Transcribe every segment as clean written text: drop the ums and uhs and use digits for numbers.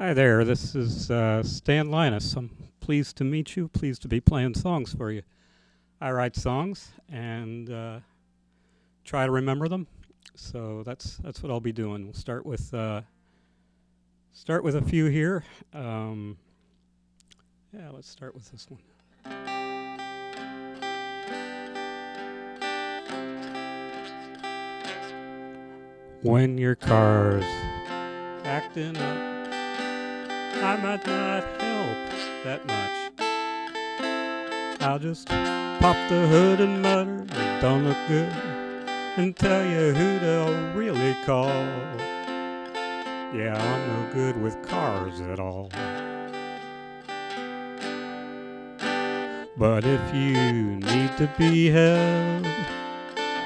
Hi there, this is Stan Lyness. I'm pleased to meet you, pleased to be playing songs for you. I write songs and try to remember them, so that's what I'll be doing. We'll start with a few here. Let's start with this one. When your car's acting up, I might not help that much. I'll just pop the hood and mutter, it don't look good, and tell you who to really call. Yeah, I'm no good with cars at all. But if you need to be held,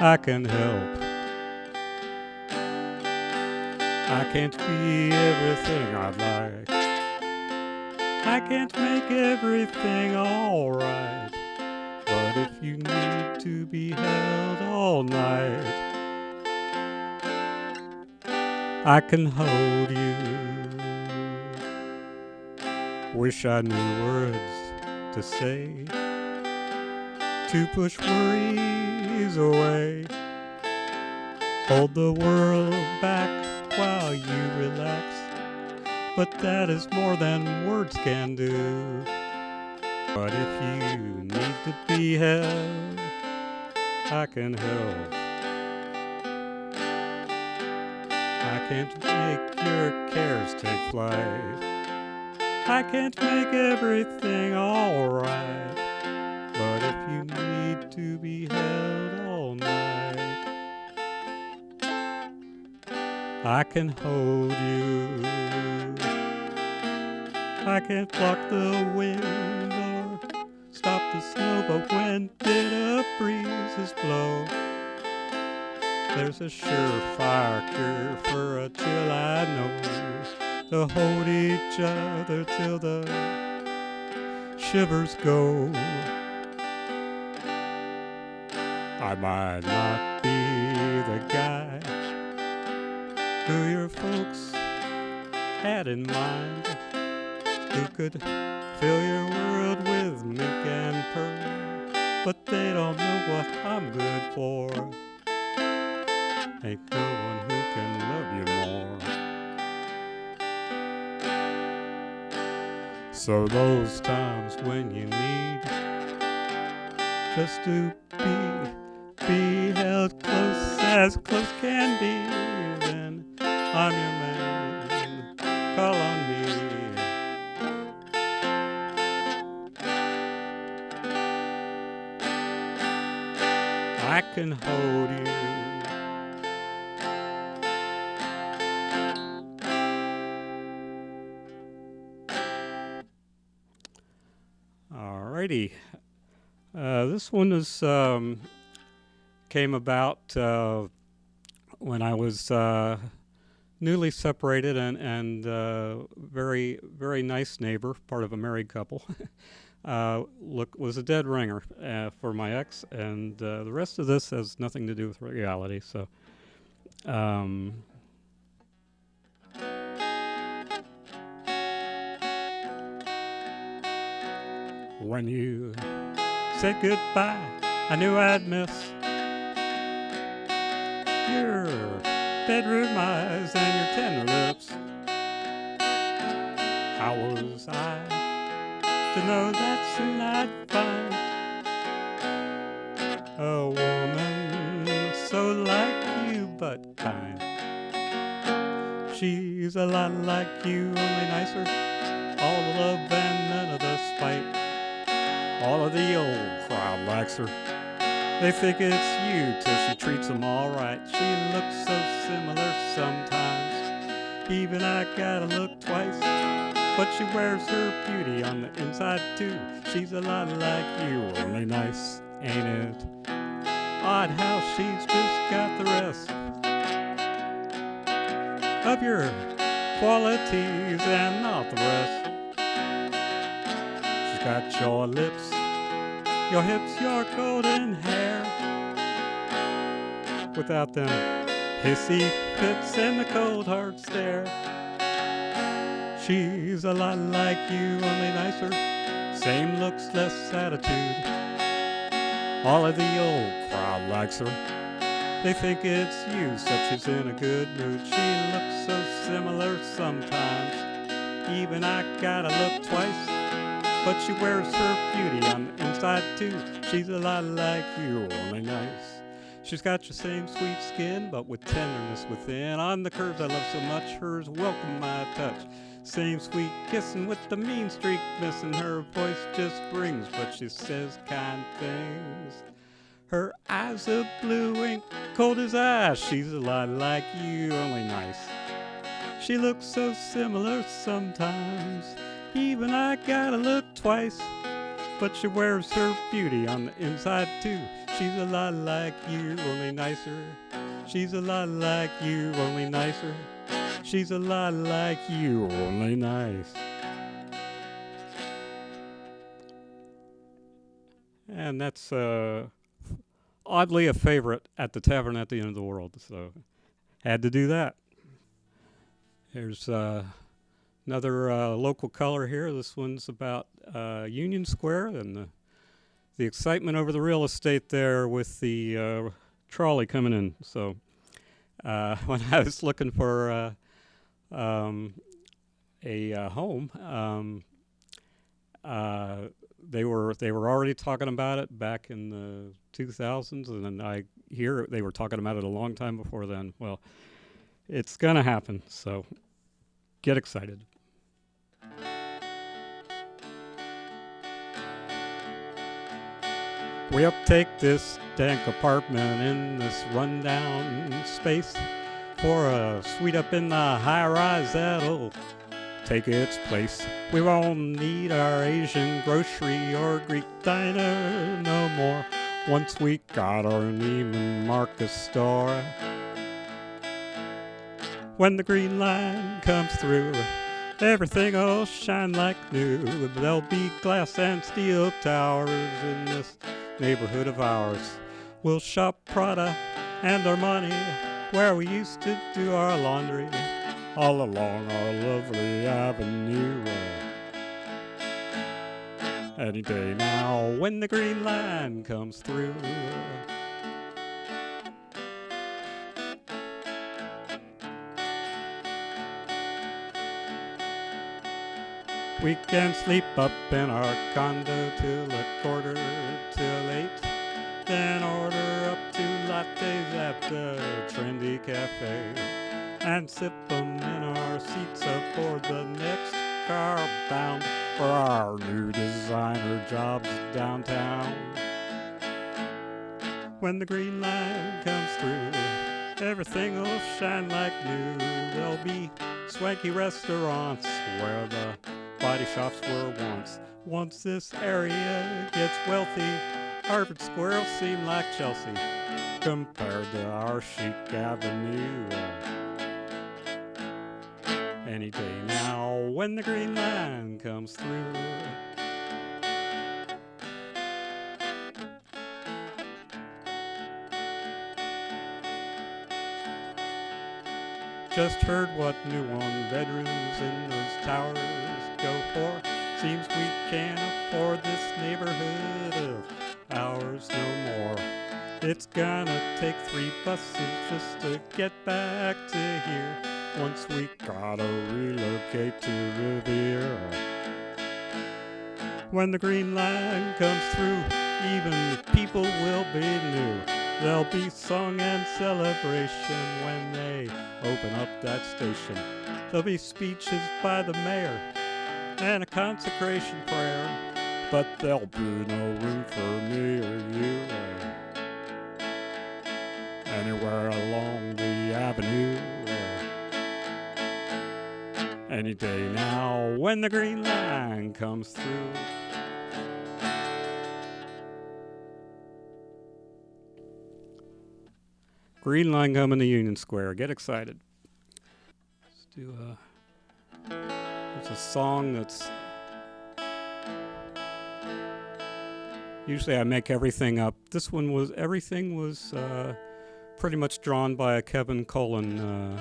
I can help. I can't be everything I'd like. I can't make everything alright. But if you need to be held all night, I can hold you. Wish I knew words to say to push worries away. Hold the world back while you relax, but that is more than words can do. But if you need to be held, I can help. I can't make your cares take flight. I can't make everything alright. But if you need to be held all night, I can hold you. I can't block the wind or stop the snow, but when bitter breezes blow, there's a surefire cure for a chill I know, to hold each other till the shivers go. I might not be the guy who your folks had in mind, who could fill your world with mink and pearl, but they don't know what I'm good for. Ain't no one who can love you more. So those times when you need just to be held close as can be, then I'm your man, call on me. I can hold you. Alrighty. This one is came about when I was newly separated and very, very nice neighbor, part of a married couple. Was a dead ringer for my ex, and the rest of this has nothing to do with reality. So, when you said goodbye, I knew I'd miss your bedroom eyes and your tender lips. How was I to know that's not fine? A woman so like you but kind. She's a lot like you, only nicer. All the love and none of the spite. All of the old crowd likes her. They think it's you till she treats them all right. She looks so similar sometimes, even I gotta look twice. But she wears her beauty on the inside too. She's a lot like you, only nice, ain't it? Odd how she's just got the rest of your qualities and not the rest. She's got your lips, your hips, your golden hair, without them hissy fits and the cold hard stare. She's a lot like you, only nicer. Same looks, less attitude. All of the old crowd likes her. They think it's you, such she's in a good mood. She looks so similar sometimes. Even I gotta look twice. But she wears her beauty on the inside too. She's a lot like you, only nice. She's got your same sweet skin, but with tenderness within. On the curves I love so much, hers welcome my touch. Same sweet kissing with the mean streak missing. Her voice just rings, but she says kind things. Her eyes are blue ink, cold as ice. She's a lot like you, only nice. She looks so similar sometimes. Even I gotta look twice. But she wears her beauty on the inside too. She's a lot like you, only nicer. She's a lot like you, only nicer. She's a lot like you, only nice. And that's oddly a favorite at the Tavern at the End of the World, so had to do that. Here's another local color here. This one's about Union Square and the excitement over the real estate there with the trolley coming in. So when I was looking for a home, they were already talking about it back in the 2000s, and then I hear they were talking about it a long time before then. Well, it's gonna happen, so get excited. We uptake this dank apartment in this rundown space for a suite up in the high-rise that'll take its place. We won't need our Asian grocery or Greek diner no more once we got our Neiman Marcus store. When the green line comes through, everything'll shine like new. There'll be glass and steel towers in this neighborhood of ours. We'll shop Prada and Armani where we used to do our laundry, all along our lovely avenue. Any day now when the green line comes through. We can sleep up in our condo till 7:45, then order up 2 lattes at the trendy cafe, and sip them in our seats aboard the next car bound for our new designer jobs downtown. When the green line comes through, everything will shine like new. There'll be swanky restaurants where the body shops were once. Once this area gets wealthy, Harvard Square will seem like Chelsea compared to our chic avenue. Any day now when the green line comes through. Just heard what new 1-bedrooms in those towers go for. Seems we can't afford this neighborhood of ours no more. It's gonna take 3 buses just to get back to here once we gotta relocate to Riviera. When the green line comes through, even people will be new. There'll be song and celebration when they open up that station. There'll be speeches by the mayor and a consecration prayer, but there'll be no room for me or you anywhere along the avenue. Any day now when the green line comes through. Green line coming to Union Square. Get excited. Let's do it's a song that's usually I make everything up. This one was everything was pretty much drawn by a Kevin Cullen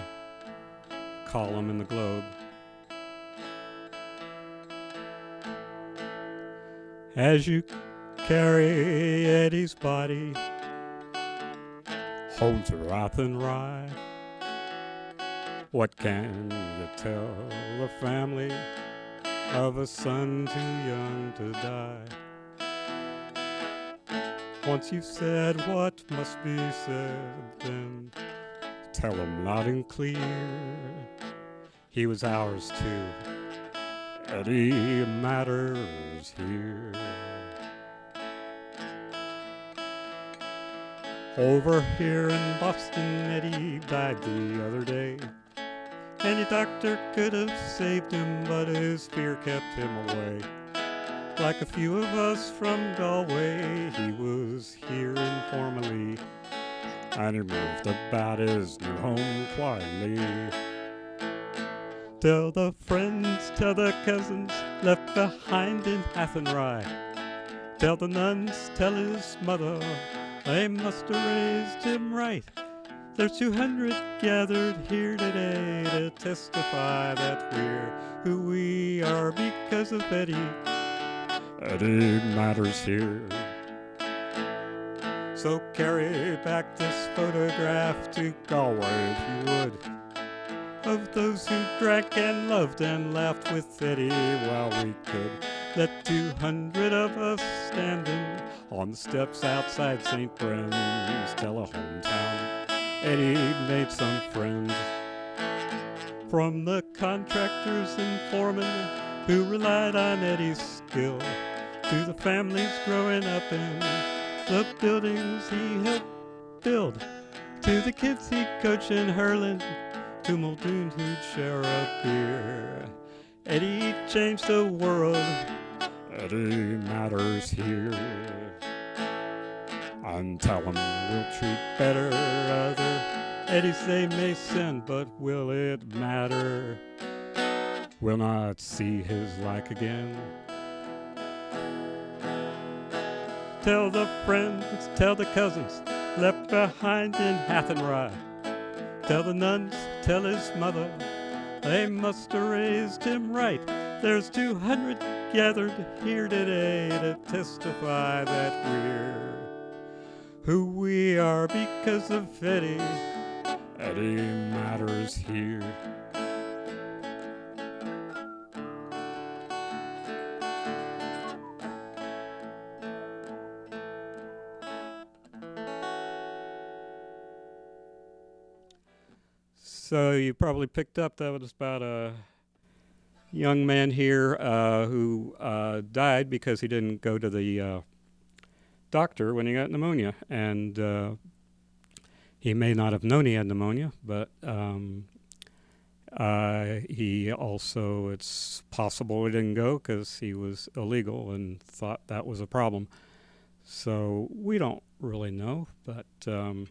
column in the Globe. As you carry Eddie's body home to Rye, what can you tell the family of a son too young to die? Once you've said what must be said, then tell him loud and clear, he was ours too. Eddie matters here. Over here in Boston, Eddie died the other day. Any doctor could have saved him, but his fear kept him away. Like a few of us from Galway, he was here informally, and he moved about his new home quietly. Tell the friends, tell the cousins, left behind in Athenry. Tell the nuns, tell his mother, they must have raised him right. There's 200 gathered here today to testify that we're who we are because of Eddie. Eddie matters here. So carry back this photograph to Galway if you would, of those who drank and loved and laughed with Eddie while we could. Let 200 of us standing on the steps outside St. Bren's tell a hometown Eddie made some friends. From the contractors and foremen who relied on Eddie's skill, to the families growing up in the buildings he helped build, to the kids he coached in hurling, to Muldoon who'd share a beer. Eddie changed the world. Eddie matters here. And tell him we'll treat better other Eddies they may send, but will it matter? We'll not see his like again. Tell the friends, tell the cousins, left behind in Athenry. Tell the nuns, tell his mother, they must have raised him right. There's 200 gathered here today to testify that we're who we are because of Eddie. Eddie matters here. So you probably picked up that was about a young man here who died because he didn't go to the doctor when he got pneumonia. And he may not have known he had pneumonia, but he also, it's possible he didn't go because he was illegal and thought that was a problem. So we don't really know, but you'll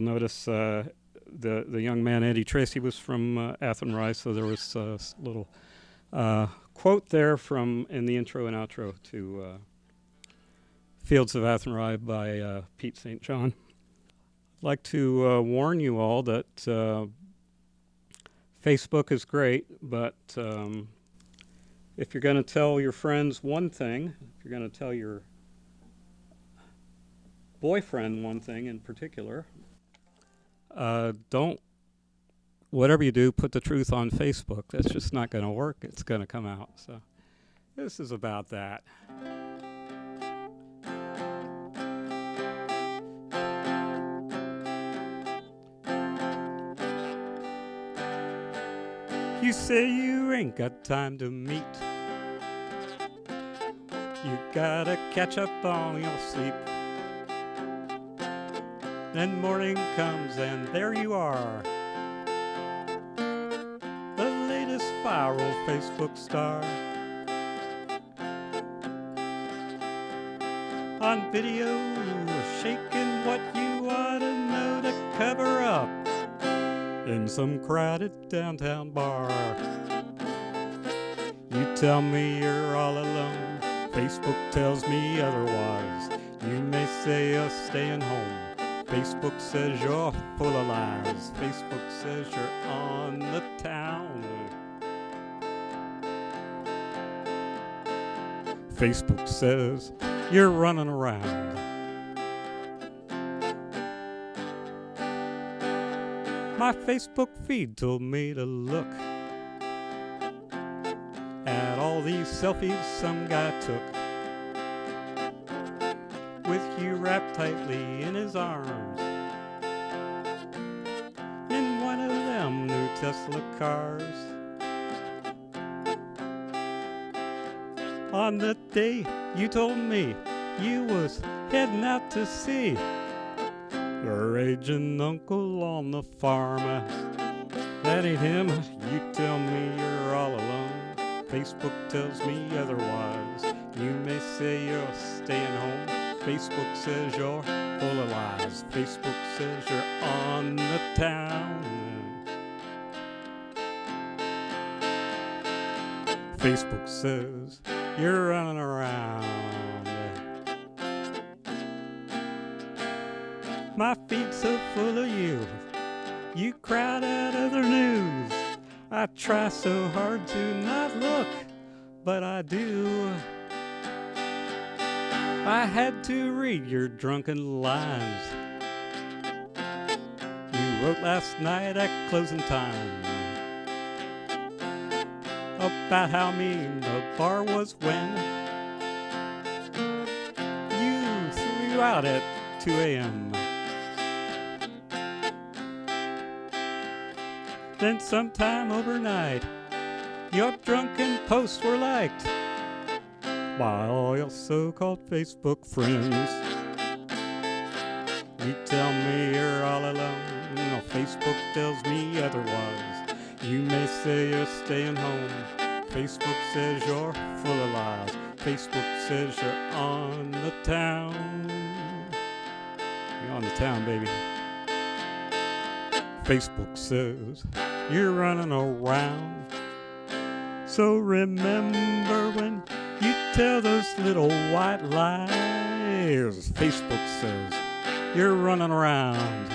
notice the young man, Eddie Tracy, was from Athenry, so there was a little quote there from in the intro and outro to Fields of Athenry by Pete St. John. I'd like to warn you all that Facebook is great, but if you're going to tell your friends one thing, if you're going to tell your boyfriend one thing in particular, don't, whatever you do, put the truth on Facebook. That's just not going to work. It's going to come out. So this is about that. You say you ain't got time to meet. You gotta catch up on your sleep. Then morning comes and there you are, the latest viral Facebook star. On video, shaking what you ought to know to cover up in some crowded downtown bar. You tell me you're all alone, Facebook tells me otherwise. You may say you're staying home, Facebook says you're full of lies. Facebook says you're on the town. Facebook says you're running around. My Facebook feed told me to look at all these selfies some guy took with you wrapped tightly in his arms in one of them new Tesla cars. On the day you told me you was heading out to sea your aging uncle on the farm, that ain't him. You tell me you're all alone. Facebook tells me otherwise. You may say you're staying home. Facebook says you're full of lies. Facebook says you're on the town. Facebook says you're running around. My feed's so full of you, you crowd out other news. I try so hard to not look, but I do. I had to read your drunken lines you wrote last night at closing time about how mean the bar was when you threw you out at 2 a.m. Then sometime overnight, your drunken posts were liked by all your so-called Facebook friends. You tell me you're all alone. No, Facebook tells me otherwise. You may say you're staying home. Facebook says you're full of lies. Facebook says you're on the town. You're on the town, baby. Facebook says you're running around. So remember when you tell those little white lies. Facebook says you're running around.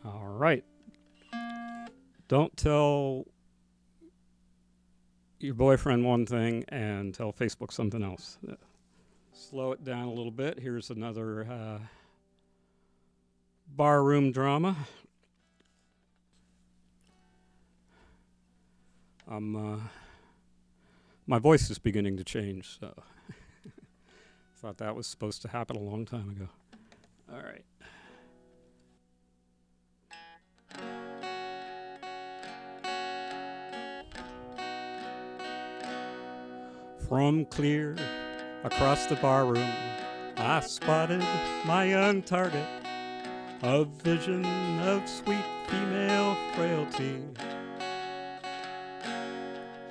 All right. Don't tell your boyfriend one thing and tell Facebook something else. Slow it down a little bit. Here's another barroom drama. My voice is beginning to change, so thought that was supposed to happen a long time ago. All right. From clear across the barroom, I spotted my young target, a vision of sweet female frailty.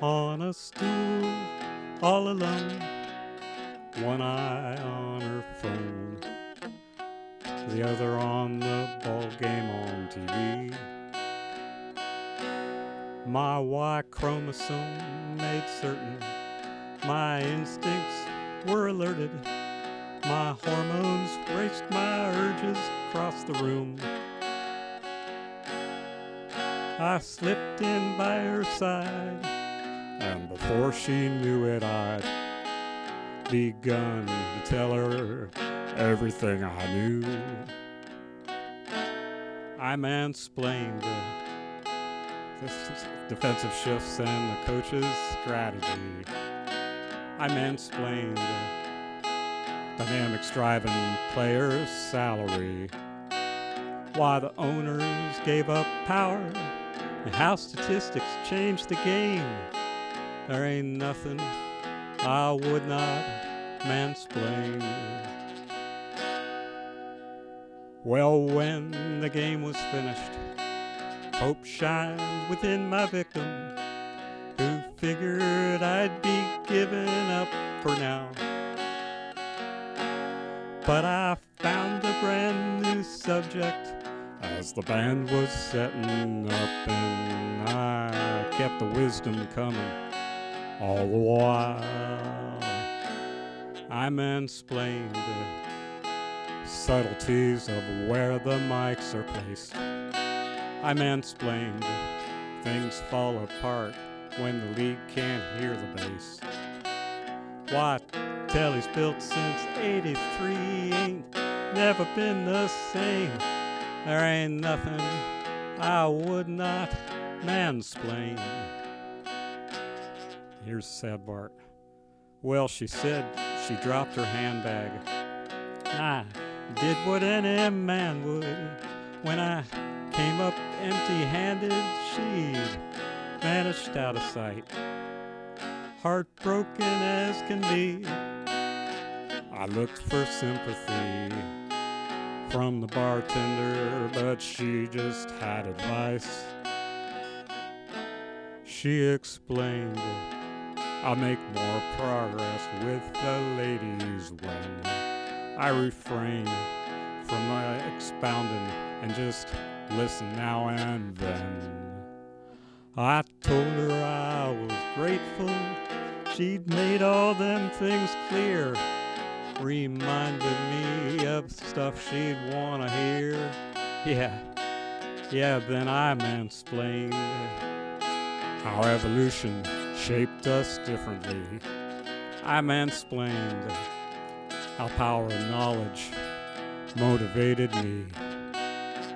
On a stool, all alone, one eye on her phone, the other on the ball game on TV. My Y chromosome made certain my instincts were alerted. My hormones raced my urges across the room. I slipped in by her side, and before she knew it, I'd begun to tell her everything I knew. I mansplained the defensive shifts and the coach's strategy. I mansplained dynamics driving players' salary, why the owners gave up power, and how statistics changed the game. There ain't nothing I would not mansplain. Well, when the game was finished, hope shined within my victim, who figured I'd be giving up for now. But I found a brand new subject as the band was setting up, and I kept the wisdom coming all the while. I mansplained subtleties of where the mics are placed. I mansplained. Things fall apart when the lead can't hear the bass. What telly's built since 83 ain't never been the same. There ain't nothing I would not mansplain. Here's the sad part. Well, she said she dropped her handbag. I did what any man would. When I came up empty-handed, she'd vanished out of sight. Heartbroken as can be, I looked for sympathy from the bartender, but she just had advice. She explained, I'll make more progress with the ladies when I refrain from expounding and just listen now and then. I told her I was grateful she'd made all them things clear, reminded me of stuff she'd want to hear. Yeah, then I mansplained how evolution shaped us differently. I mansplained how power and knowledge motivated me,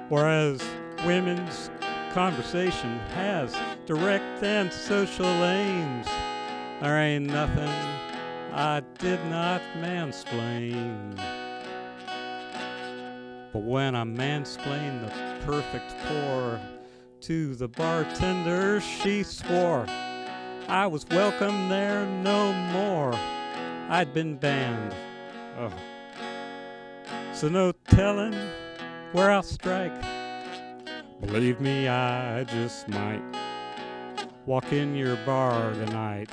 whereas women's conversation has direct and social aims. There ain't nothing I did not mansplain. But when I mansplained the perfect pour to the bartender, she swore I was welcome there no more. I'd been banned. Oh. So no telling where I'll strike. Believe me, I just might walk in your bar tonight,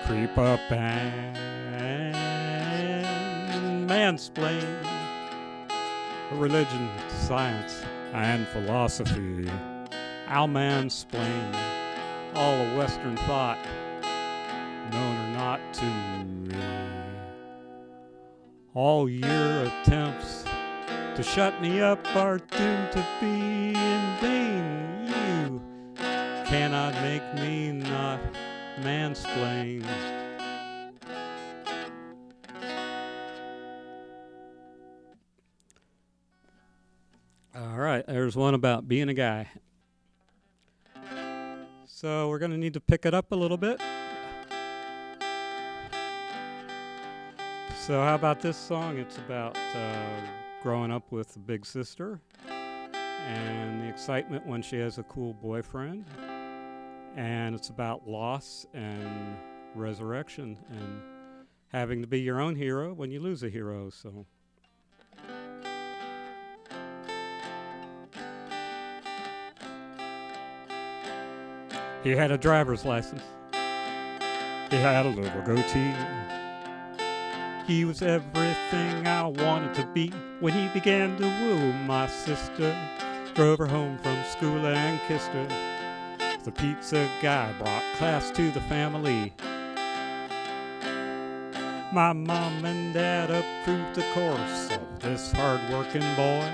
creep up and mansplain religion, science, and philosophy. I'll mansplain all of Western thought, known or not to me. All your attempts to shut me up are doomed to be in vain. You cannot make me not mansplain. All right, there's one about being a guy. So we're going to need to pick it up a little bit. So how about this song? It's about growing up with a big sister and the excitement when she has a cool boyfriend. And it's about loss and resurrection and having to be your own hero when you lose a hero. So he had a driver's license. He had a little goatee. He was everything I wanted to be when he began to woo my sister. Drove her home from school and kissed her. The pizza guy brought class to the family. My mom and dad approved the course of this hard-working boy.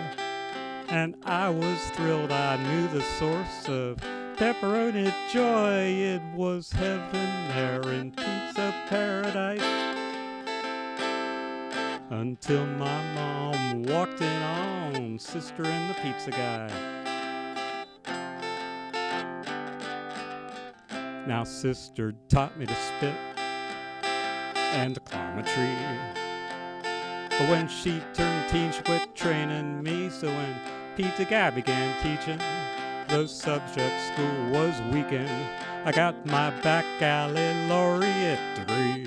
And I was thrilled I knew the source of pepperoni joy. It was heaven there in pizza paradise. Until my mom walked in on Sister and the Pizza Guy. Now Sister taught me to spit and to climb a tree. But when she turned teen, she quit training me. So when Pizza Guy began teaching those subjects school was weakened, I got my back alley laureate degree.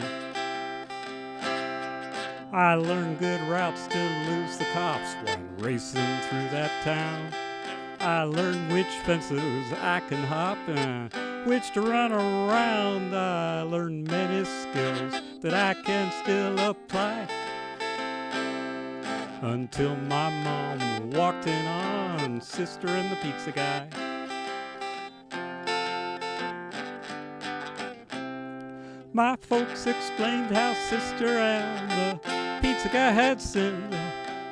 I learned good routes to lose the cops when racing through that town. I learned which fences I can hop and which to run around. I learned many skills that I can still apply. Until my mom walked in on Sister and the Pizza Guy. My folks explained how Sister and the Pizza Guy had sinned.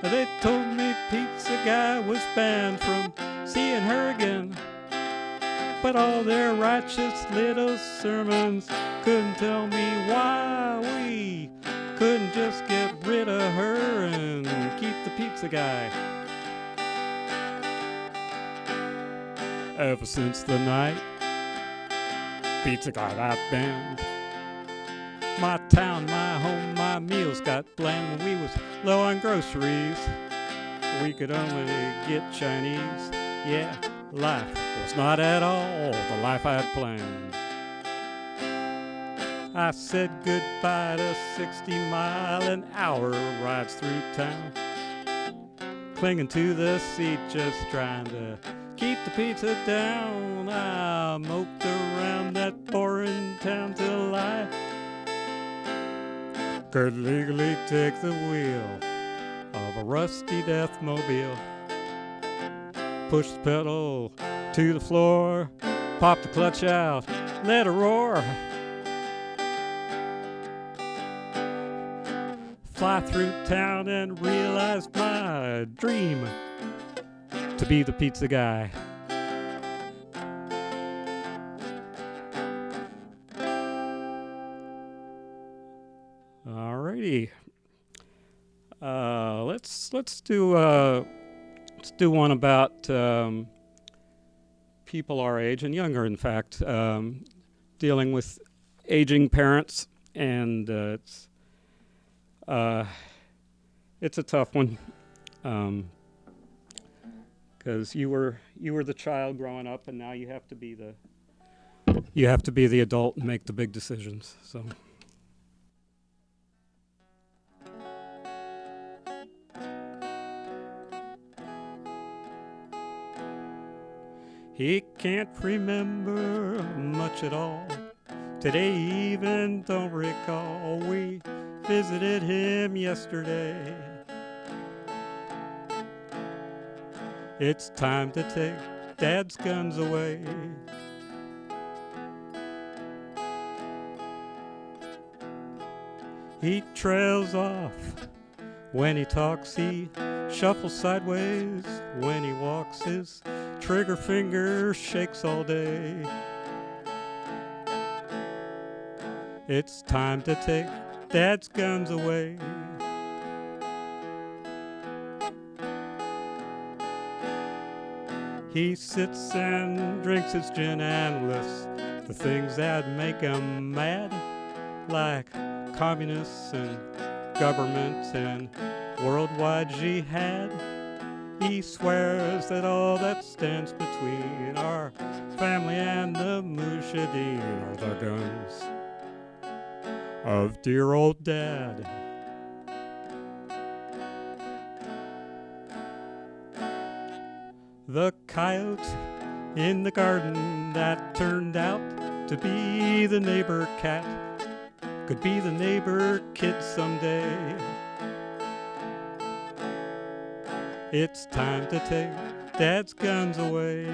They told me Pizza Guy was banned from seeing her again. But all their righteous little sermons couldn't tell me why we couldn't just get rid of her and keep the Pizza Guy. Ever since the night Pizza Guy got banned, my town, my home, my meals got bland. When we was low on groceries, we could only get Chinese. Yeah, life was not at all the life I had planned. I said goodbye to 60-mile-an-hour rides through town, clinging to the seat, just trying to keep the pizza down. I moped around that boring town till I could legally take the wheel of a rusty Deathmobile. Push the pedal to the floor, pop the clutch out, let it roar. Fly through town and realize my dream to be the Pizza Guy. Alrighty, let's do one about people our age and younger, in fact, dealing with aging parents, and it's a tough one, because you were the child growing up, and now you have to be the adult and make the big decisions. So. He can't remember much at all. Today he even don't recall. We visited him yesterday. It's time to take Dad's guns away. He trails off when he talks. He shuffles sideways when he walks. His trigger finger shakes all day. It's time to take Dad's guns away. He sits and drinks his gin and lists the things that make him mad, like communists and government and worldwide jihad. He swears that all that stands between our family and the Mujahideen are the guns of dear old Dad. The coyote in the garden that turned out to be the neighbor cat could be the neighbor kid someday. It's time to take Dad's guns away.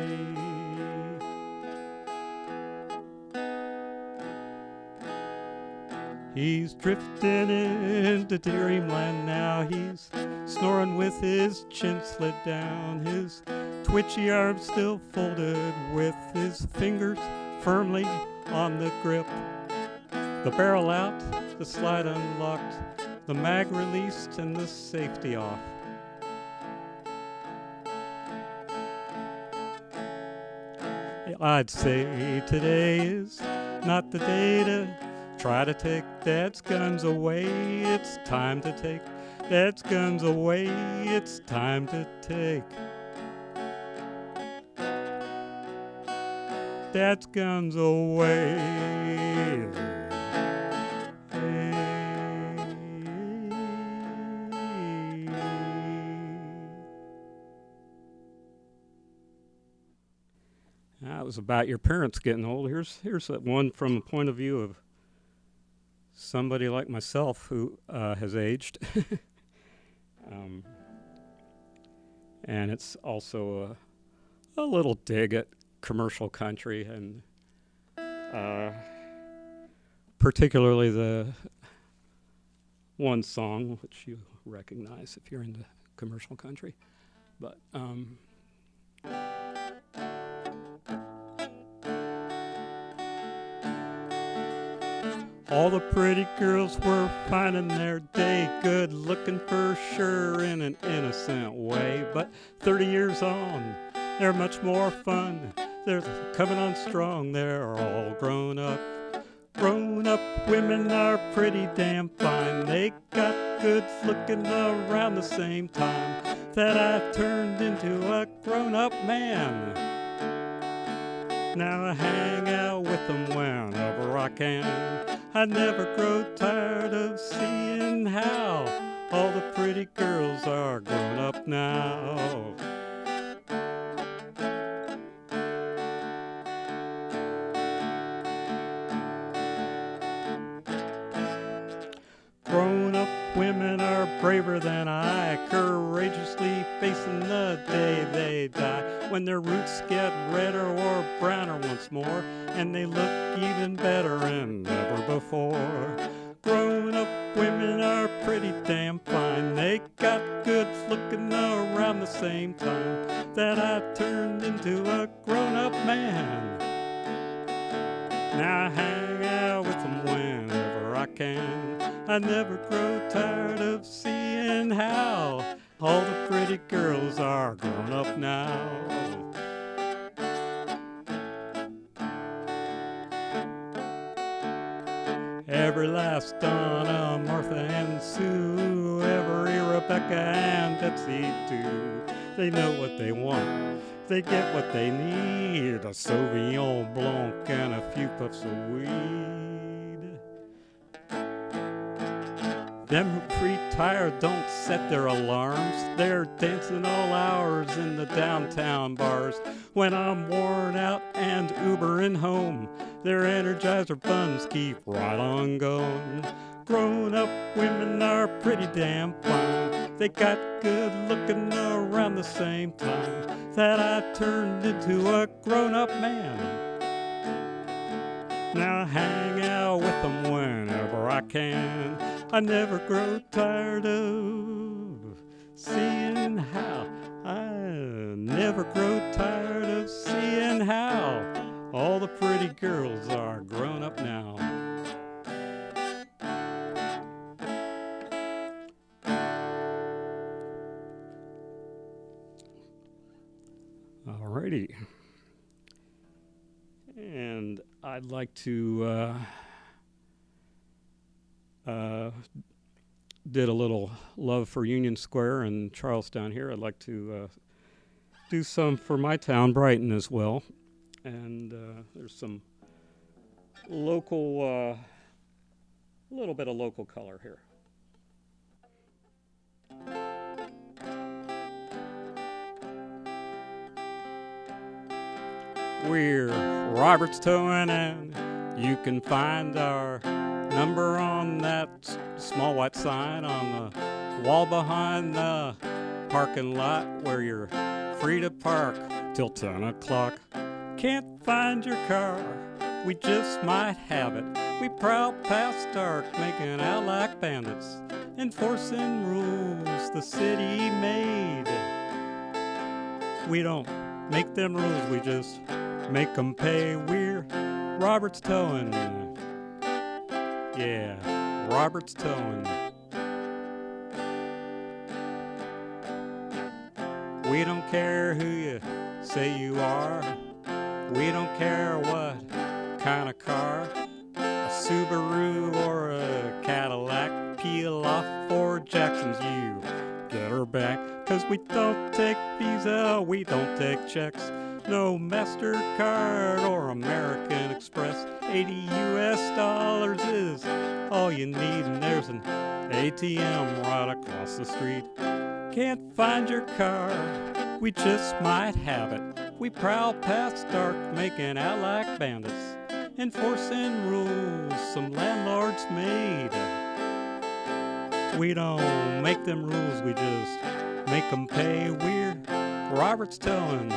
He's drifting into dreamland now. He's snoring with his chin slid down, his twitchy arms still folded with his fingers firmly on the grip. The barrel out, the slide unlocked, the mag released and the safety off. I'd say today is not the day to try to take Dad's guns away. It's time to take Dad's guns away. It's time to take Dad's guns away. That was about your parents getting old. Here's that one from the point of view of somebody like myself who has aged. And it's also a little dig at commercial country, and particularly the one song which you recognize if you're into commercial country. But all the pretty girls were finding their day, good looking for sure in an innocent way. But 30 years on, they're much more fun. They're coming on strong, they're all grown up. Grown-up women are pretty damn fine. They got good looking around the same time that I turned into a grown-up man. Now I hang out with them whenever I can. I never grow tired of seeing how all the pretty girls are grown up now. Grown-up women are braver than I, courageously facing the day they die. When their roots get redder or browner once more, and they look even better than ever before. Grown-up women are pretty damn fine. They got good looking around the same time that I turned into a grown-up man. Now I hang out with them whenever I can. I never grow tired of seeing how all the pretty girls are grown up now. Every last Donna, Martha and Sue, every Rebecca and Betsy too. They know what they want, they get what they need, a Sauvignon Blanc and a few puffs of weed. Them who retire don't set their alarms. They're dancing all hours in the downtown bars. When I'm worn out and Ubering home, their Energizer buns keep right on going. Grown-up women are pretty damn fine. They got good looking around the same time that I turned into a grown-up man. Now I hang out with them whenever I can. I never grow tired of seeing how. I never grow tired of seeing how all the pretty girls are grown up now. Alrighty. And I'd like to did a little love for Union Square and Charlestown here. I'd like to do some for my town, Brighton, as well. And there's some local, a little bit of local color here. We're Robert's Towing, and you can find our number on that small white sign on the wall behind the parking lot where you're free to park till 10 o'clock. Can't find your car, we just might have it. We prowl past dark, making out like bandits, enforcing rules the city made. We don't make them rules, we just make them pay. We're Robert's Towing. Yeah, Robert's Towing. We don't care who you say you are. We don't care what kind of car, a Subaru or a Cadillac. Peel off for Jackson's, you get her back. 'Cause we don't take Visa, we don't take checks. No MasterCard or American Express. 80 US dollars is all you need, and there's an ATM right across the street. Can't find your car, we just might have it. We prowl past dark, making out like bandits, enforcing rules some landlords made. We don't make them rules, we just make them pay. We're Robert's Towing,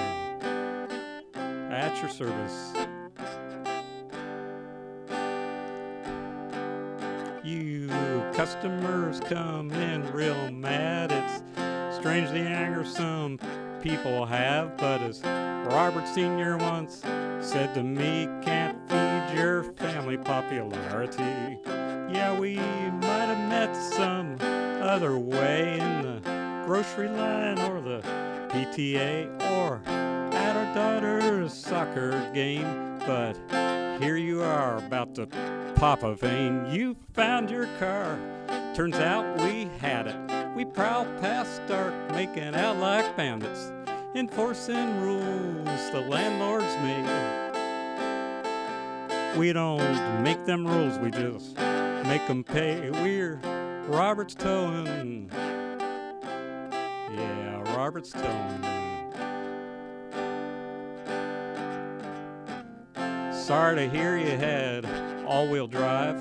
at your service. You customers come in real mad. It's strange the anger some people have, but as Robert Sr. once said to me, can't feed your family popularity. Yeah, we might have met some other way in the grocery line or the PTA or at our daughter's soccer game, but here you are about to pop a vein. You found your car, turns out we had it. We prowl past dark, making out like bandits, enforcing rules the landlords made. We don't make them rules, we just make them pay. We're Robert's towing. Yeah, Robert's towing. Sorry to hear you had all-wheel drive.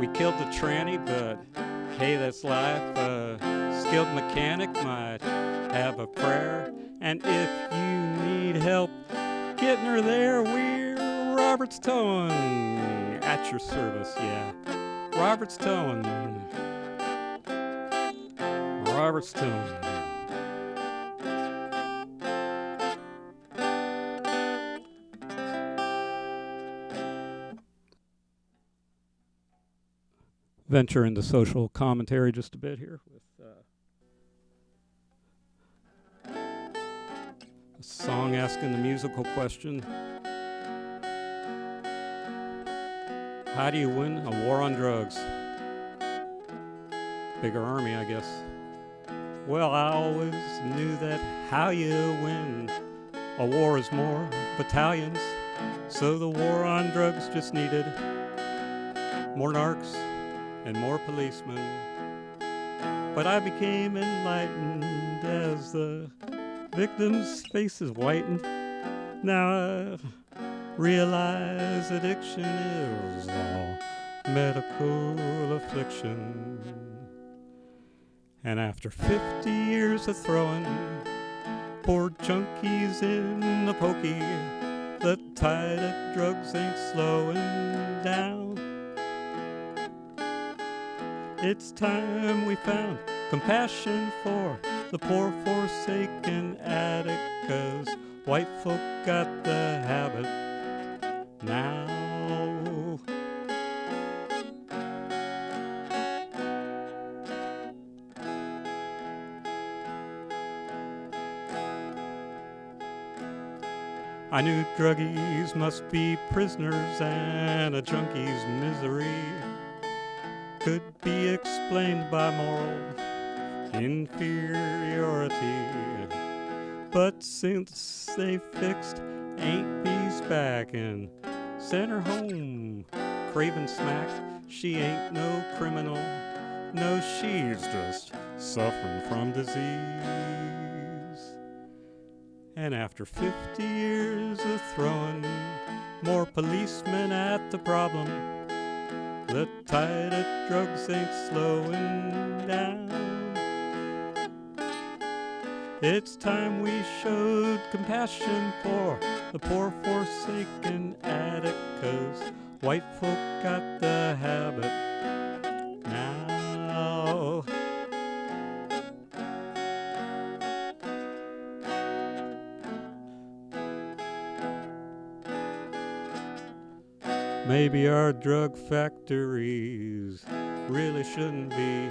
We killed the tranny, but hey, that's life. A skilled mechanic might have a prayer. And if you need help getting her there, we're Robert's Towing. At your service, yeah. Robert's Towing. Robert's Towing. Venture into social commentary just a bit here with a song asking the musical question. How do you win a war on drugs? Bigger army, I guess. Well, I always knew that how you win a war is more battalions. So the war on drugs just needed more narcs and more policemen. But I became enlightened as the victim's faces whitened. Now I realize addiction is all medical affliction. And after 50 years of throwing poor junkies in the pokey, the tide of drugs ain't slowing down. It's time we found compassion for the poor forsaken addict, 'cause white folk got the habit now. I knew druggies must be prisoners and a junkie's misery could be explained by moral inferiority. But since they fixed Aunt Bee's back and sent her home craving smack, she ain't no criminal. No, she's just suffering from disease. And after 50 years of throwing more policemen at the problem, the tide of drugs ain't slowing down. It's time we showed compassion for the poor forsaken addict, 'cause white folk got the habit now. Maybe our drug factories really shouldn't be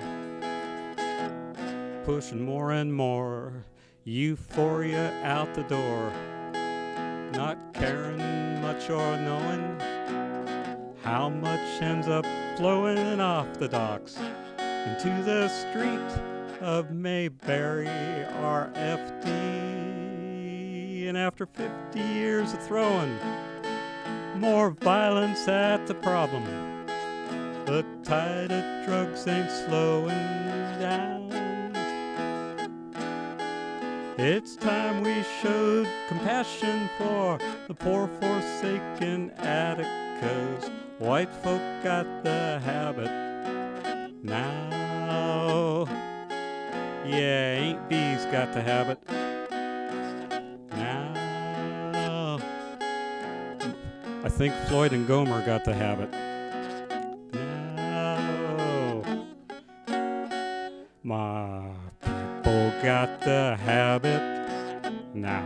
pushing more and more euphoria out the door, not caring much or knowing how much ends up flowing off the docks into the street of Mayberry or FD. And after 50 years of throwing more violence at the problem, the tide of drugs ain't slowing down. It's time we showed compassion for the poor forsaken addict, 'cause white folk got the habit now. Yeah, Aunt Bee's got the habit now. I think Floyd and Gomer got the habit now. My people got the habit now.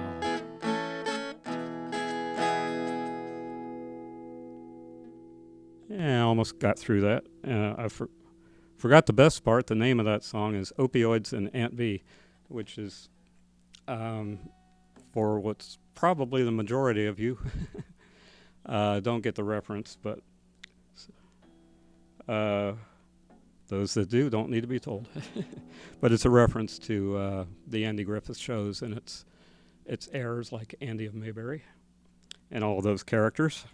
Yeah, I almost got through that. I forgot the best part. The name of that song is Opioids and Aunt V, which is for what's probably the majority of you don't get the reference, but those that do don't need to be told. But it's a reference to the Andy Griffith shows, and it's airs like Andy of Mayberry and all of those characters.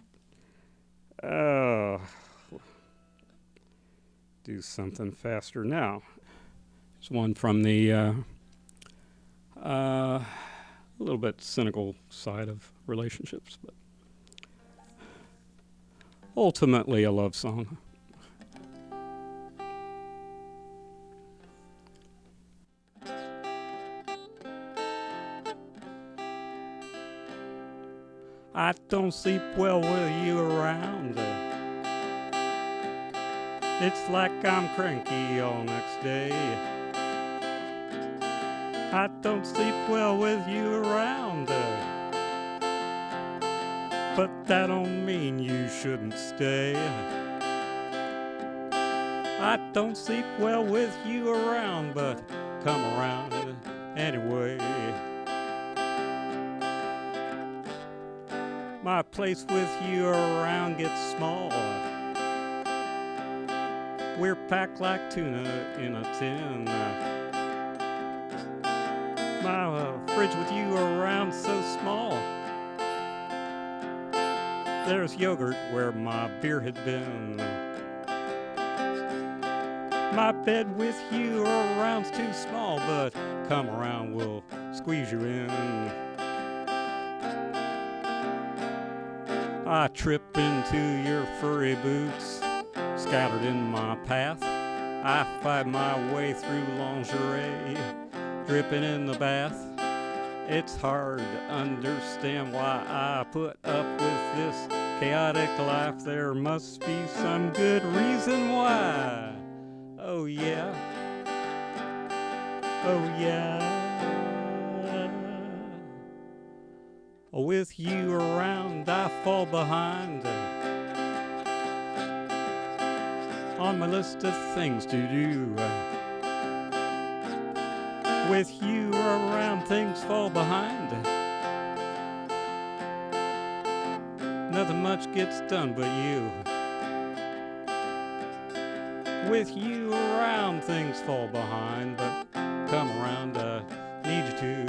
Do something faster now. There's one from the a little bit cynical side of relationships, but ultimately a love song. I don't sleep well with you around. It's like I'm cranky all next day. I don't sleep well with you around. But that don't mean you shouldn't stay. I don't sleep well with you around, but come around anyway. My place with you around gets small. We're packed like tuna in a tin. My fridge with you around so small. There's yogurt where my beer had been. My bed with you around's too small, but come around, we'll squeeze you in. I trip into your furry boots, scattered in my path. I fight my way through lingerie, dripping in the bath. It's hard to understand why I put up with this chaotic life. There must be some good reason why. Oh yeah, oh yeah. With you around, I fall behind on my list of things to do. With you around, things fall behind. Nothing much gets done but you. With you around, things fall behind. But come around, I need you to.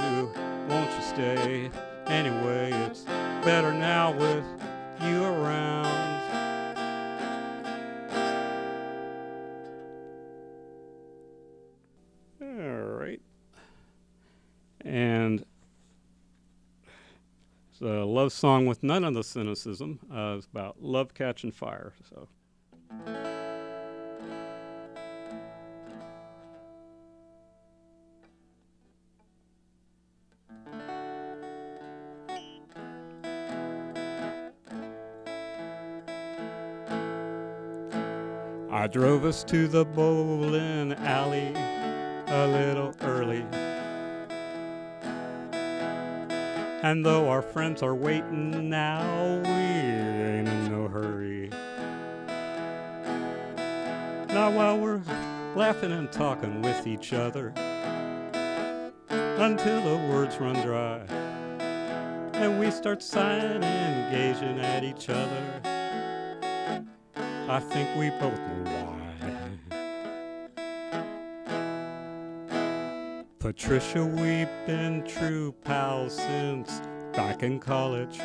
Won't you stay? Anyway, it's better now with you around. All right. And it's a love song with none of the cynicism. It's about love catching fire. So. I drove us to the bowling alley a little early. And though our friends are waiting now, we ain't in no hurry. Not while we're laughing and talking with each other until the words run dry and we start sighing and gazing at each other. I think we both know why. Patricia, we've been true pals since back in college,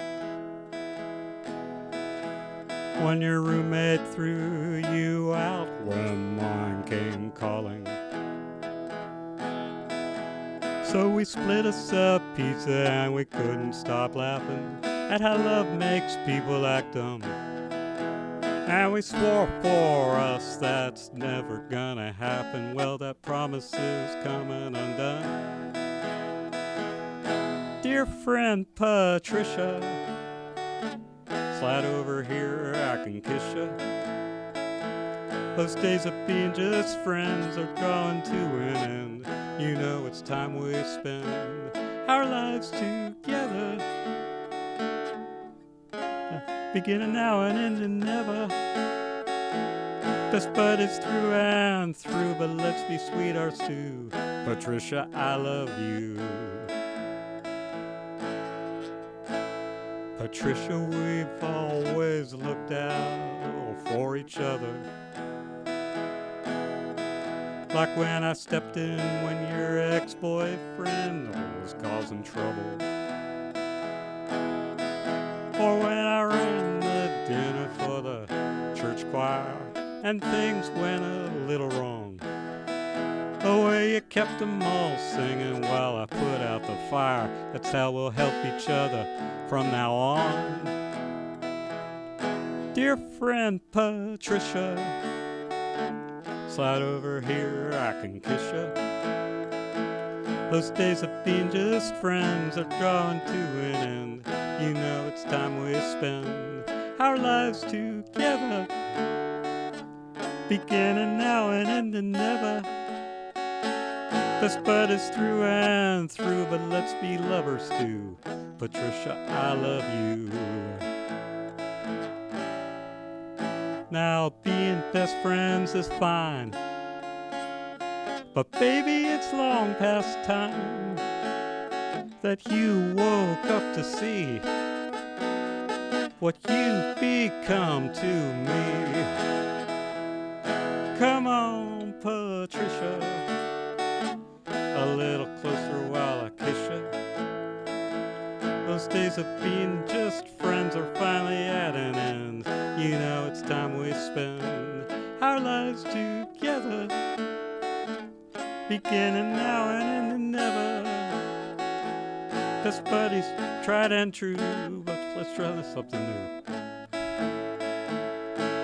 when your roommate threw you out when mine came calling. So we split us a pizza and we couldn't stop laughing at how love makes people act dumb. And we swore for us that's never gonna happen. Well, that promise is coming undone. Dear friend Patricia, slide over here, I can kiss ya. Those days of being just friends are drawing to an end. You know it's time we spend our lives together, beginning now and ending never. Best buddies through and through, but let's be sweethearts too. Patricia, I love you. Patricia, we've always looked out for each other, like when I stepped in when your ex-boyfriend was causing trouble, or when I ran the dinner for the church choir and things went a little wrong. The way you kept them all singing while I put out the fire. That's how we'll help each other from now on. Dear friend Patricia, slide over here, I can kiss you. Those days of being just friends are drawing to an end. You know it's time we spend our lives together, beginning now and ending never. Best buddies through and through, but let's be lovers too. Patricia, I love you. Now being best friends is fine, but baby, it's long past time that you woke up to see what you've become to me. Come on, Patricia, a little closer while I kiss you. Those days of being just friends are finally at an end. You know it's time we spend our lives together, beginning now and ending never. Best buddies, tried and true, but let's try something new.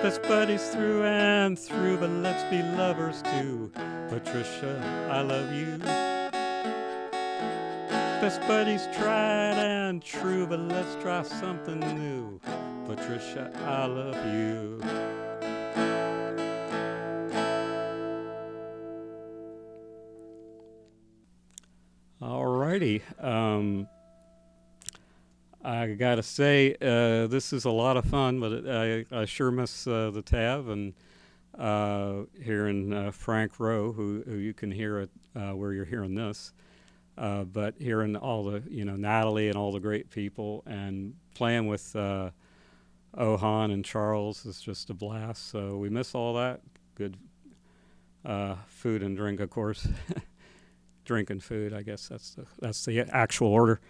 Best buddies through and through, but let's be lovers too. Patricia, I love you. Best buddies tried and true, but let's try something new. Patricia, I love you. Alrighty. I gotta say, this is a lot of fun, but I sure miss the Tav and hearing Frank Rowe, who you can hear it where you're hearing this. But hearing all the, Natalie and all the great people and playing with Ohan and Charles is just a blast. So we miss all that. Good food and drink, of course. Drink and food, I guess that's the actual order.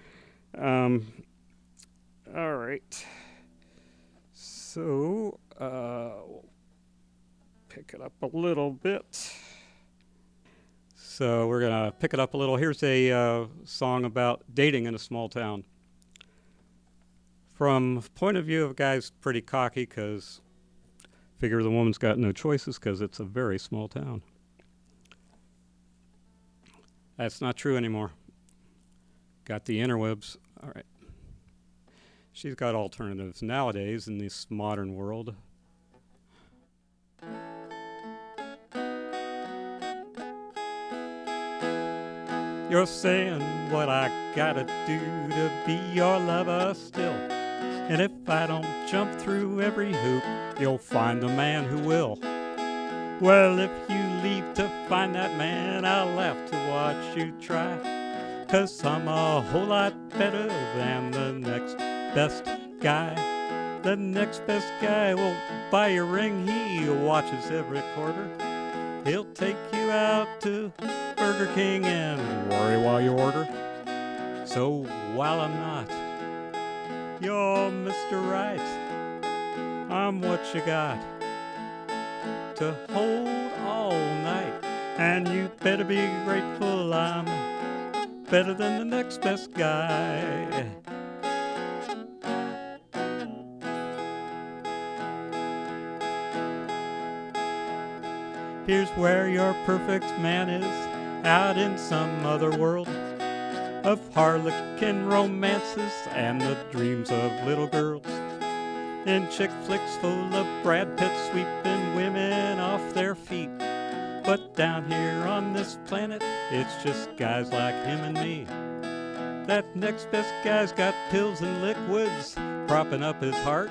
All right. So we'll pick it up a little bit. So we're going to pick it up a little. Here's a song about dating in a small town. From point of view of a guy's pretty cocky because figure the woman's got no choices because it's a very small town. That's not true anymore. Got the interwebs. All right. She's got alternatives nowadays in this modern world. You're saying what I gotta do to be your lover still. And if I don't jump through every hoop, you'll find a man who will. Well, if you leave to find that man, I'll have to watch you try. 'Cause I'm a whole lot better than the next best guy. The next best guy won't buy your ring, he watches every quarter. He'll take you out to Burger King and worry while you order. So while I'm not your Mr. Right, I'm what you got to hold all night. And you better be grateful I'm better than the next best guy. Here's where your perfect man is, out in some other world of harlequin romances and the dreams of little girls. In chick flicks full of Brad Pitt sweeping women off their feet. But down here on this planet, it's just guys like him and me. That next best guy's got pills and liquids propping up his heart.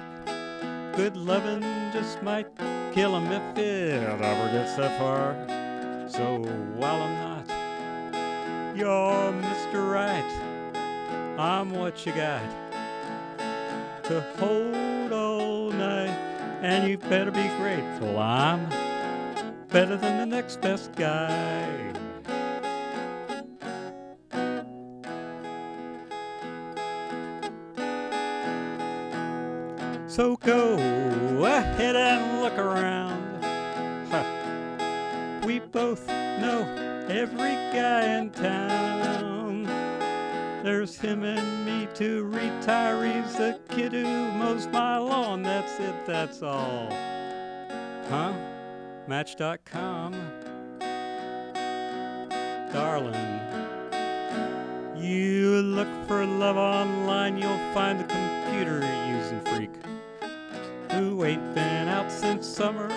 Good lovin' just might kill him if it ever gets that far. So while I'm not your Mr. Right, I'm what you got to hold all night. And you better be grateful I'm better than the next best guy. So go ahead and look around. We both know every guy in town. There's him and me, two retirees, the kid who mows my lawn. That's it, that's all. Huh? Match.com. Darling, you look for love online, you'll find the computer using freak who ain't been out since summer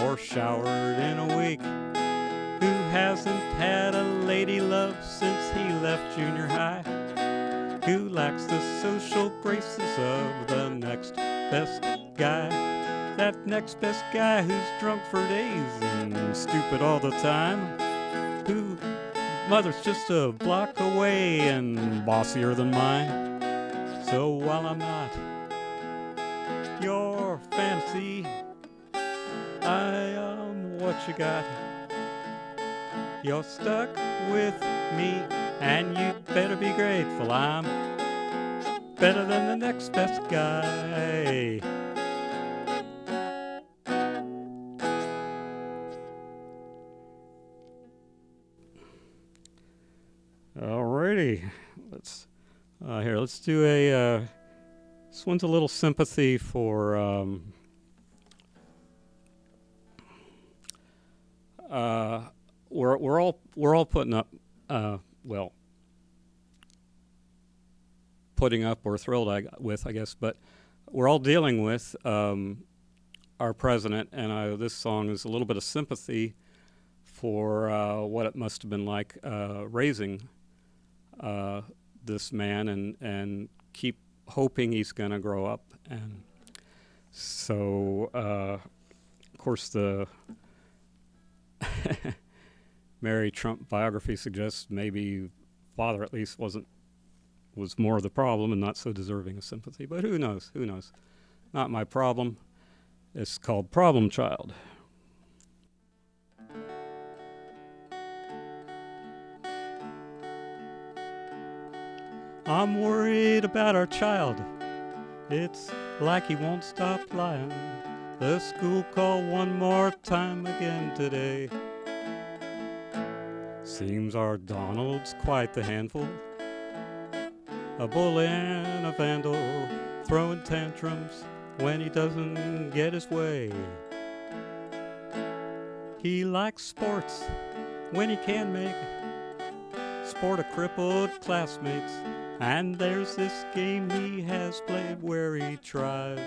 or showered in a week, who hasn't had a lady love since he left junior high, who lacks the social graces of the next best guy, that next best guy who's drunk for days and stupid all the time, who mother's just a block away and bossier than mine. So while I'm not your fantasy, I am what you got. You're stuck with me, and you better be grateful I'm better than the next best guy. Alrighty, let's do a. This one's a little sympathy for. We're all putting up, putting up or thrilled with, I guess, but we're all dealing with our president, and this song is a little bit of sympathy for what it must have been like raising this man, and keep hoping he's going to grow up. And so, of course, the Mary Trump biography suggests maybe father at least was more of the problem and not so deserving of sympathy. But who knows? Who knows? Not my problem. It's called Problem Child. I'm worried about our child. It's like he won't stop lying. The school called one more time again today. Seems our Donald's quite the handful, a bully and a vandal, throwing tantrums when he doesn't get his way. He likes sports when he can make sport of crippled classmates, and there's this game he has played where he tries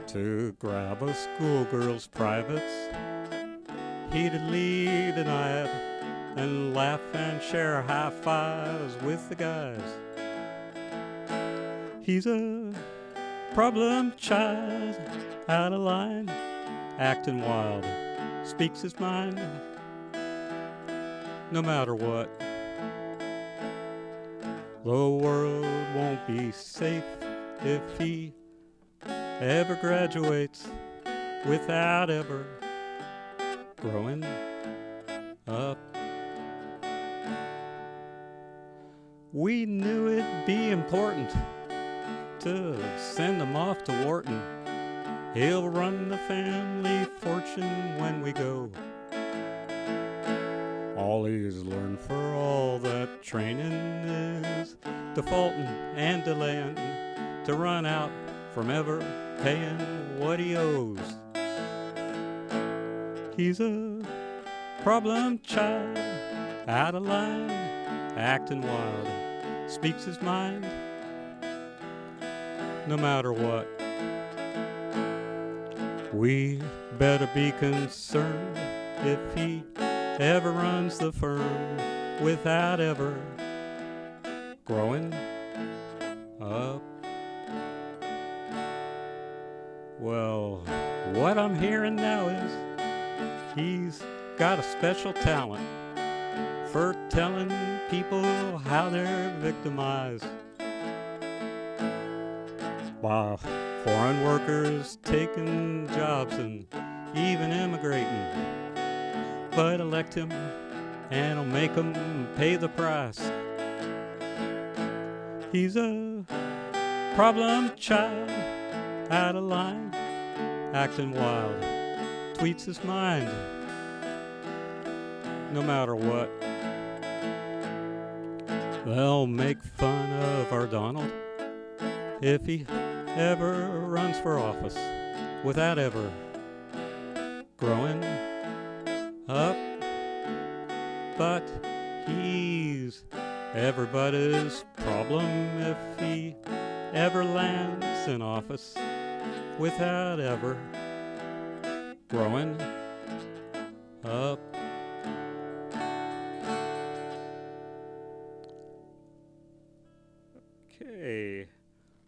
to grab a schoolgirl's privates, heatedly deny it, and laugh and share high fives with the guys. He's a problem child, out of line, acting wild, speaks his mind, no matter what. The world won't be safe if he ever graduates without ever growing up. We knew it'd be important to send him off to Wharton. He'll run the family fortune when we go. All he's learned for all that training is defaulting and delaying, to run out from ever paying what he owes. He's a problem child, out of line, acting wild, speaks his mind, no matter what. We better be concerned if he ever runs the firm without ever growing up. Well, what I'm hearing now is he's got a special talent for telling people how they're victimized by foreign workers taking jobs and even immigrating. But elect him and he'll make him pay the price. He's a problem child, out of line, acting wild, tweets his mind, no matter what. They'll make fun of our Donald if he ever runs for office without ever growing up. But he's everybody's problem if he ever lands in office without ever growing up. Okay,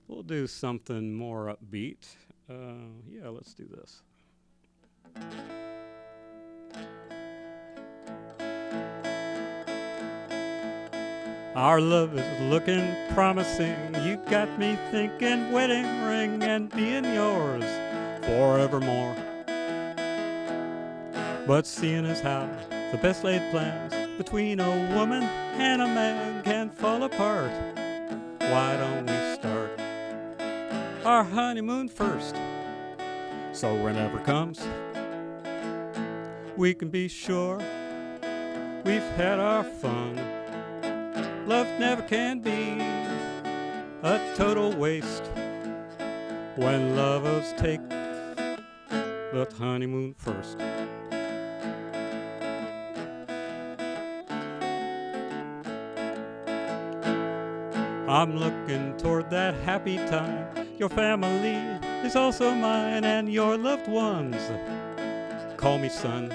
we'll do something more upbeat. Yeah, let's do this. Our love is looking promising. You got me thinking wedding ring and being yours forevermore. But seeing as how the best laid plans between a woman and a man can fall apart, why don't we start our honeymoon first? So whenever comes, we can be sure we've had our fun. Love never can be a total waste when lovers take the honeymoon first. I'm looking toward that happy time. Your family is also mine, and your loved ones call me son.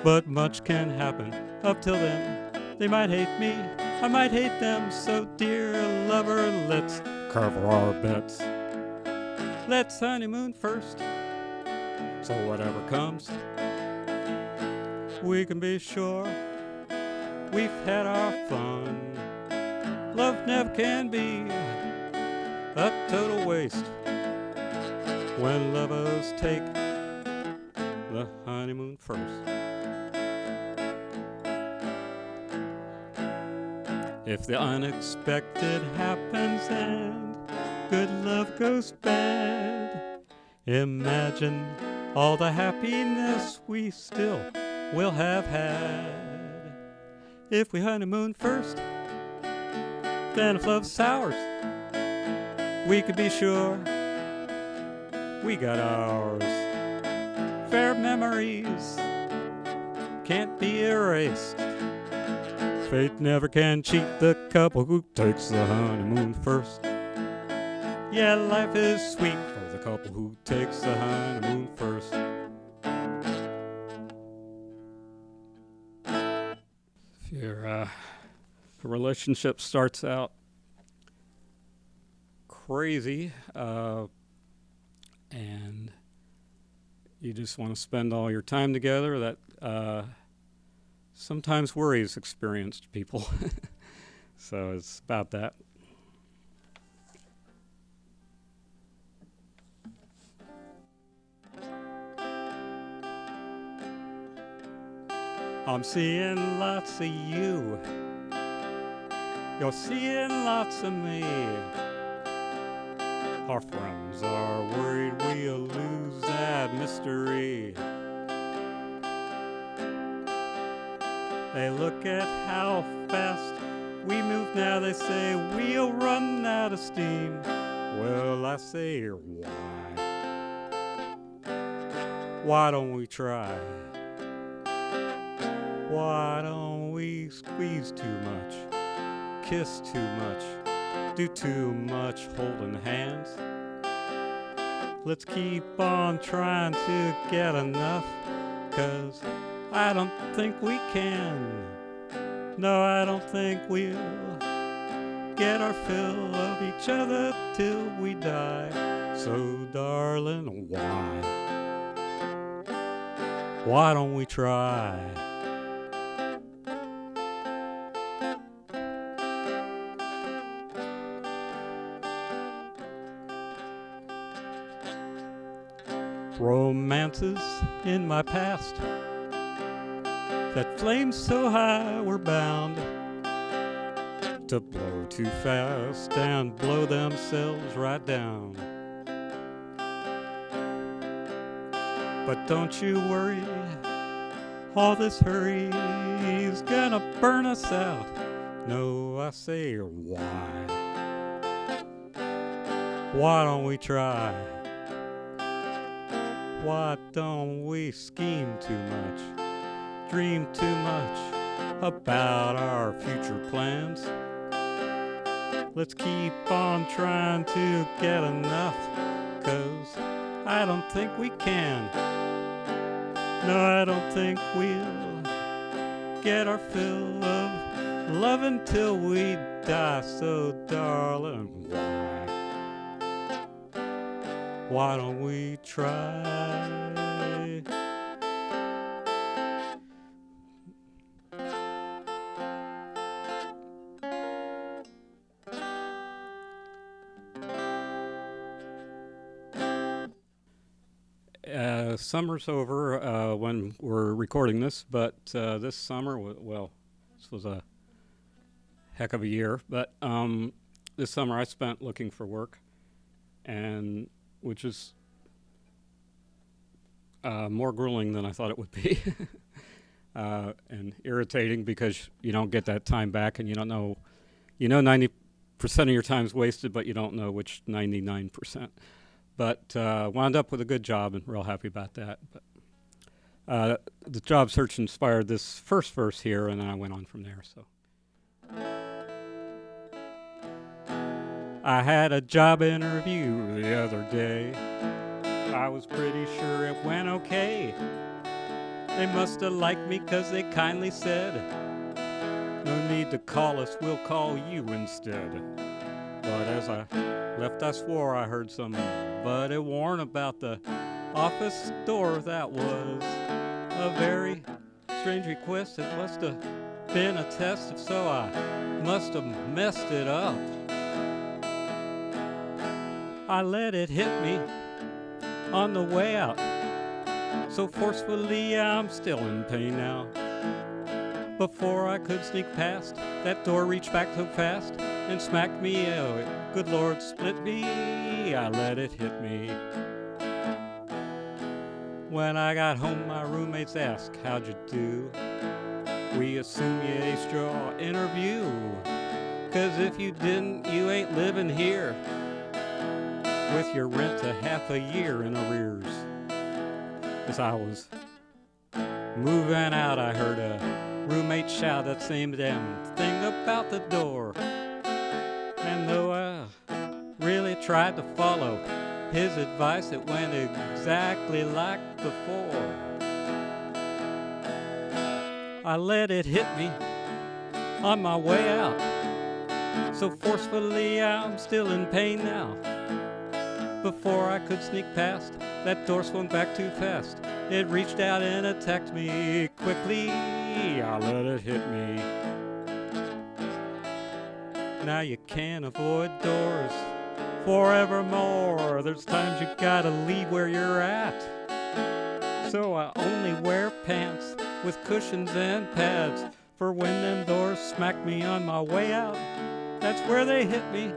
But much can happen up till then. They might hate me, I might hate them. So dear lover, let's cover our bets. Let's honeymoon first, so whatever comes, we can be sure we've had our fun. Love never can be a total waste when lovers take the honeymoon first. If the unexpected happens and good love goes bad, imagine all the happiness we still will have had. If we honeymoon first, then if love sours, we could be sure we got ours. Fair memories can't be erased. Fate never can cheat the couple who takes the honeymoon first. Yeah, life is sweet for the couple who takes the honeymoon first. If your relationship starts out crazy and you just want to spend all your time together, that sometimes worries experienced people. So it's about that. I'm seeing lots of you. You're seeing lots of me. Our friends are worried we'll lose that mystery. They look at how fast we move now. They say we'll run out of steam. Well, I say, why? Why don't we try? Why don't we squeeze too much, kiss too much, do too much holding hands? Let's keep on trying to get enough, 'cause I don't think we can. No, I don't think we'll get our fill of each other till we die. So, darling, why? Why don't we try? Romances in my past that flames so high were bound to blow too fast and blow themselves right down. But don't you worry, all this hurry's gonna burn us out. No, I say, why? Why don't we try? Why don't we scheme too much, dream too much about our future plans? Let's keep on trying to get enough, 'cause I don't think we can. No, I don't think we'll get our fill of love until we die. So, darling, why don't we try? Summer's over when we're recording this, but this summer, well, this was a heck of a year, but this summer I spent looking for work, and which is more grueling than I thought it would be, and irritating because you don't get that time back, and you don't know, 90% of your time's wasted, but you don't know which 99%. But wound up with a good job and real happy about that. But the job search inspired this first verse here, and then I went on from there. So I had a job interview the other day. I was pretty sure it went okay. They must have liked me 'cause they kindly said, no need to call us, we'll call you instead. But as I left, I swore I heard some buddy warn about the office door. That was a very strange request. It must have been a test. If so, I must have messed it up. I let it hit me on the way out so forcefully I'm still in pain now. Before I could sneak past, that door reached back so fast and smacked me. Oh, good Lord, split me. I let it hit me. When I got home, my roommates asked, how'd you do? We assume you aced your interview, 'cause if you didn't, you ain't living here with your rent a half a year in arrears. As I was moving out, I heard a roommate shout that same damn thing about the door. And though I really tried to follow his advice, it went exactly like before. I let it hit me on my way out so forcefully I'm still in pain now. Before I could sneak past, that door swung back too fast. It reached out and attacked me quickly. I let it hit me. Now you can't avoid doors forevermore. There's times you gotta leave where you're at. So I only wear pants with cushions and pads, for when them doors smack me on my way out, that's where they hit me.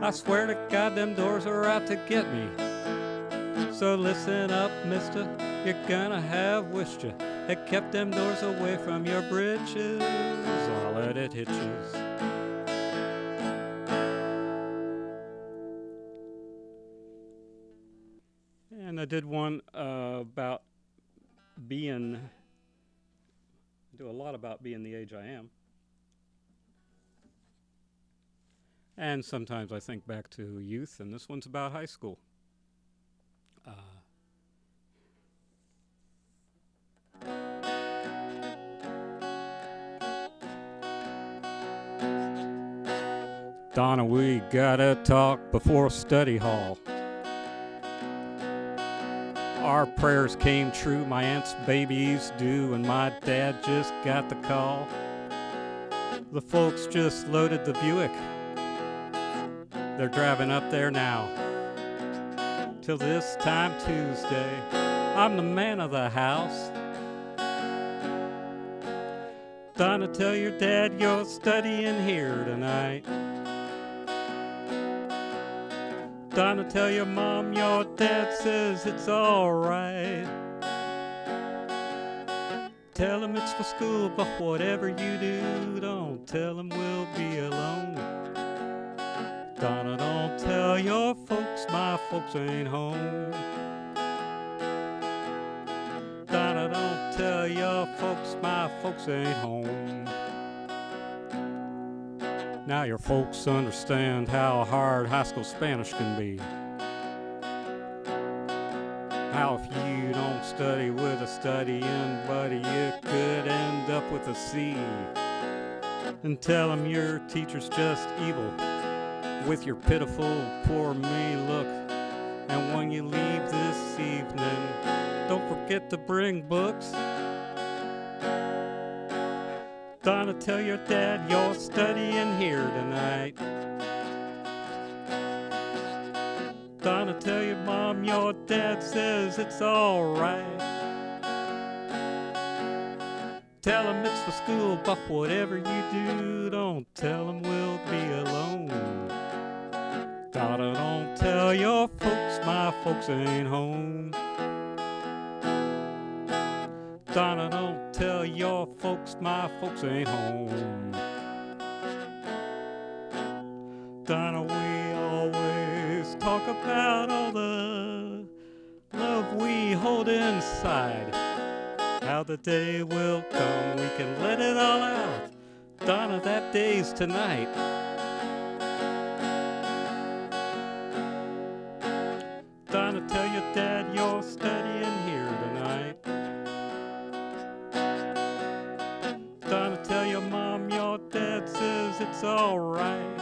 I swear to God, them doors are out to get me. So listen up, mister, you're gonna have wished you had kept them doors away from your britches. I'll let it hit you. And I did one about being, do a lot about being the age I am. And sometimes I think back to youth, and this one's about high school. Donna, we gotta talk before study hall. Our prayers came true, my aunt's baby's due, and my dad just got the call. The folks just loaded the Buick. They're driving up there now. Till this time Tuesday, I'm the man of the house. Donna, tell your dad you're studying here tonight. Donna, tell your mom your dad says it's alright. Tell him it's for school, but whatever you do, don't tell him we'll be alone. Donna, don't tell your folks my folks ain't home. Donna, don't tell your folks my folks ain't home. Now your folks understand how hard high school Spanish can be. How if you don't study with a studying buddy, you could end up with a C. And tell them your teacher's just evil with your pitiful poor me look. And when you leave this evening, don't forget to bring books. Donna, tell your dad you're studying here tonight. Donna, tell your mom your dad says it's alright. Tell him it's for school, but whatever you do, don't tell him we'll be alone. Donna, don't tell your folks my folks ain't home. Donna, don't tell your folks my folks ain't home. Donna, we always talk about all the love we hold inside. How the day will come, we can let it all out. Donna, that day's tonight. Donna, tell your dad you're studying here tonight. Donna, tell your mom your dad says it's alright.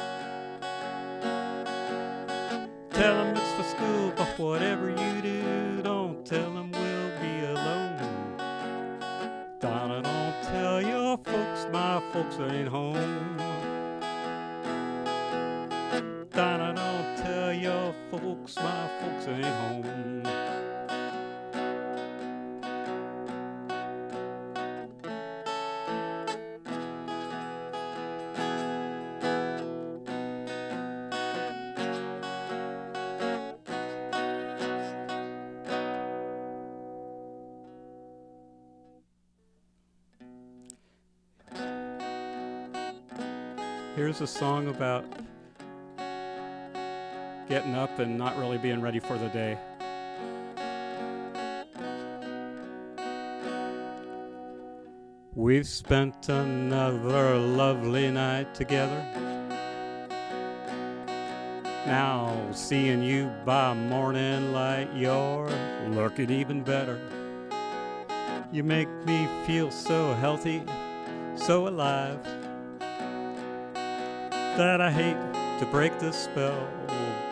Tell him it's for school, but whatever you do, don't tell him we'll be alone. Donna, don't tell your folks my folks ain't home. Donna, don't tell your folks my folks ain't home. Here's a song about getting up and not really being ready for the day. We've spent another lovely night together. Now seeing you by morning light, you're looking even better. You make me feel so healthy, so alive, that I hate to break this spell,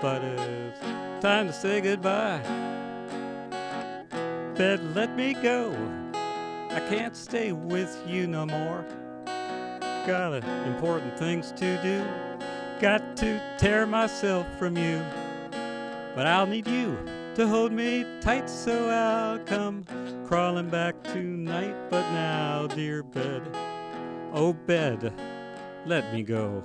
but it's time to say goodbye. Bed, let me go. I can't stay with you no more. Got important things to do. Got to tear myself from you. But I'll need you to hold me tight, so I'll come crawling back tonight. But now, dear bed, oh bed, let me go.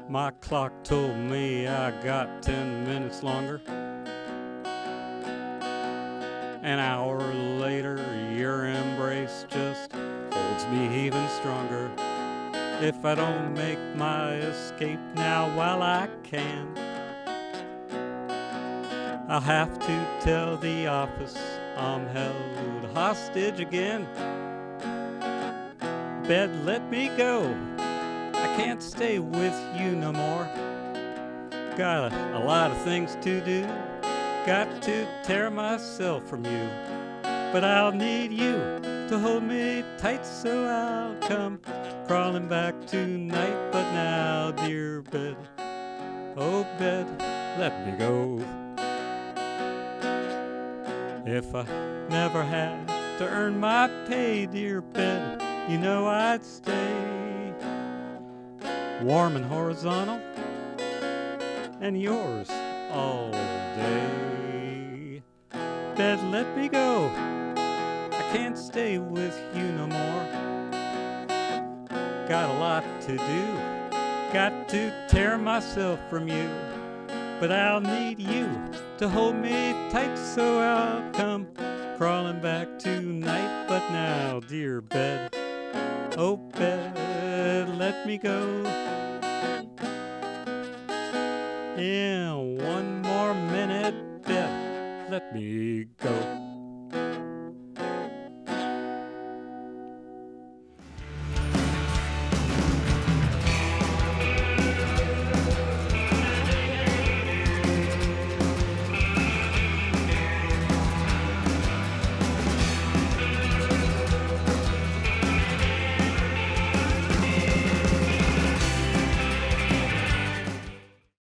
My clock told me I got 10 minutes longer. An hour later, your embrace just holds me even stronger. If I don't make my escape now while I can, I'll have to tell the office I'm held hostage again. Bed, let me go. I can't stay with you no more. Got a lot of things to do. got to tear myself from you, but I'll need you to hold me tight, so I'll come crawling back tonight. But now, dear bed, oh bed, let me go. If I never had to earn my pay, dear bed, you know I'd stay warm and horizontal and yours all day. Bed, let me go, I can't stay with you no more. Got a lot to do, got to tear myself from you, but I'll need you to hold me tight, so I'll come crawling back tonight. But now, dear bed, oh bed, let me go. In one more minute, bed, let me go.